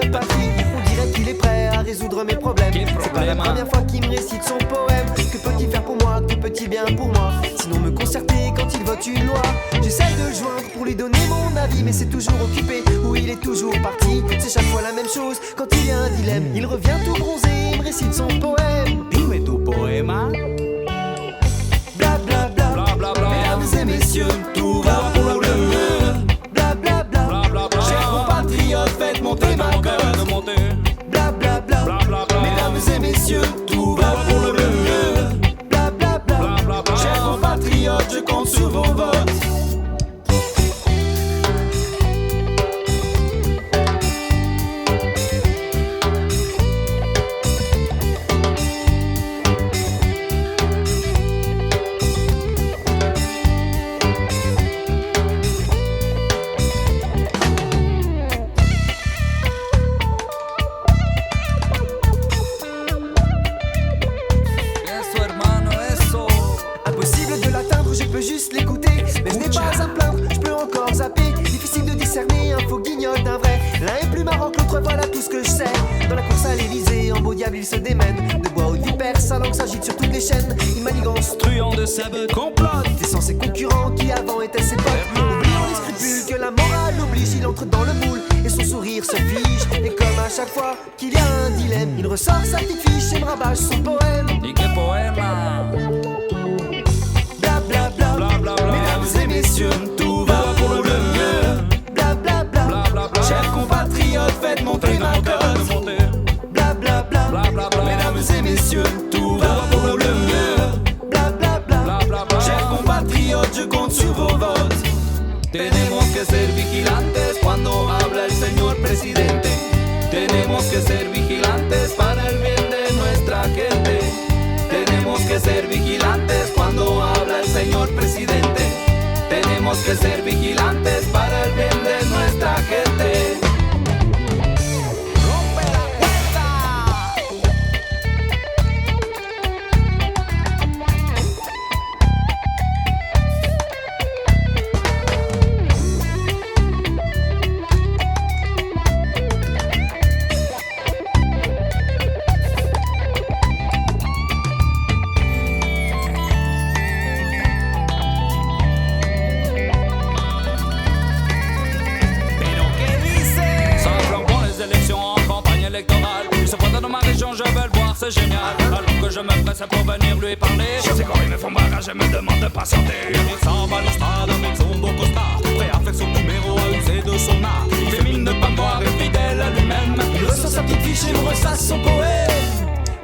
de patrie. On dirait qu'il est prêt à résoudre mes problèmes. C'est pas la première fois qu'il me récite son poème. Que peut-il faire pour moi, que peut-il bien pour moi? Sinon me concerter quand il vote une loi. J'essaie de le joindre pour lui donner mon avis, mais c'est toujours occupé ou il est toujours parti. C'est chaque fois la même chose, quand il y a un dilemme, il revient tout bronzé, il me récite son poème. Dime tu poema. Bla bla bla, Bla bla bla. mesdames et messieurs, tout va pour le mieux. Bla bla bla, Bla bla bla. chers compatriotes, faites monter ma cote. Bla bla bla, Bla bla bla. mesdames et messieurs, tout va pour le mieux. Bla bla bla, Bla bla bla. chers compatriotes, je compte sur vos votes. Eso, hermano, eso. Impossible de l'atteindre, je peux juste l'écouter. Mais je n'ai pas à me plaindre, je peux encore zapper. Difficile de discerner un faux guignol d'un vrai. L'un est plus marrant que l'autre, voilà tout ce que je sais. Dans la course à l'Elysée, en beau diable il se démène. De bois haute vipère, sa langue s'agite sur toutes les chaînes. Il manigance, Truand de sable complote. descend ses concurrents qui avant étaient ses potes. Oubliant les scrupules que la morale oblige, il entre dans le moule et son sourire se fige. Et comme à chaque fois qu'il y a un dilemme, il ressort sa petite fiche et me rabâche son poème. Y que poema. Bla bla bla, Bla bla bla. mesdames et messieurs, tout va pour le mieux. Bla bla bla, Bla bla bla. chers compatriotes, faites monter ma cote. Bla bla bla, Bla bla bla. mesdames et messieurs, tout va pour le mieux. Bla bla bla, Bla bla bla. chers compatriotes, je compte sur vos votes. Tenemos que ser vigilantes cuando habla el señor presidente. Tenemos que ser vigilantes para el bien de nuestra gente. Tenemos que ser vigilantes cuando habla el señor presidente. Tenemos que ser vigilantes para el bien de nuestra gente. ¡Rompe la puerta! Pero ¿qué dice? Ça flambe pour les élections en campagne électorale. Il se pointe dans ma région, je veux le voir, c'est génial. Alors que je me presse pour venir lui parler. Je sais quand ils me font barrage, je me demande de patienter. Il s'en va le stade avec son beau costard, prêt à faire son numéro, à user de son art. Il fait mine de pas voir et fidèle à lui-même. Il ressort sa petite fiche et me ressasse son poème.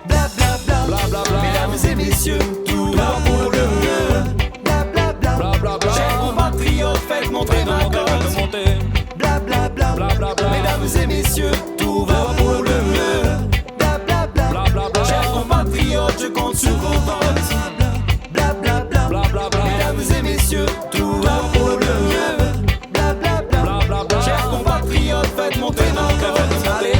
Bla bla bla, Bla bla bla. mesdames et messieurs, tout va pour le mieux. Bla bla bla, Bla bla bla. chers compatriotes, faites monter ma cote. Bla bla bla, Bla bla bla. mesdames et messieurs, tout va pour le mieux. Bla bla bla, Bla bla bla. chers compatriotes, je compte sur vos votes. Bla bla bla, Bla bla bla. mesdames et messieurs, tout va pour le mieux. Bla bla bla, Bla bla bla. chers compatriotes, faites monter ma cote. Allez,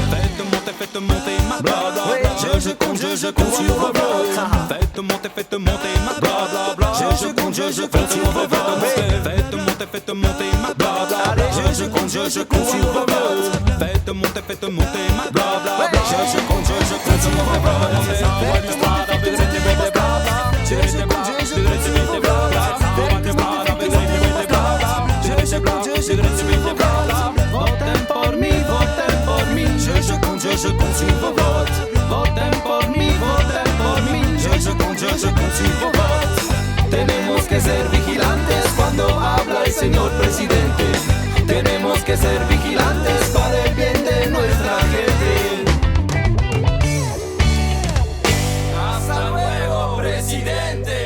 Faites monter ma bla bla oui, bla. je compte sur vos votes. Faites monter ma bla bla bla. Je compte sur vos votes. Faites monter ma bla bla bla. Je compte sur vos votes. Faites monter ma bla bla bla. Je compte sur vos votes. Voten por mí, voten por mí. Je compte sur vos votes. Voten por mí, voten por mí. Je compte sur vos votes. Tenemos que ser vigilantes cuando habla el señor presidente. Tenemos que ser vigilantes para el bien de nuestra gente. Hasta luego, presidente.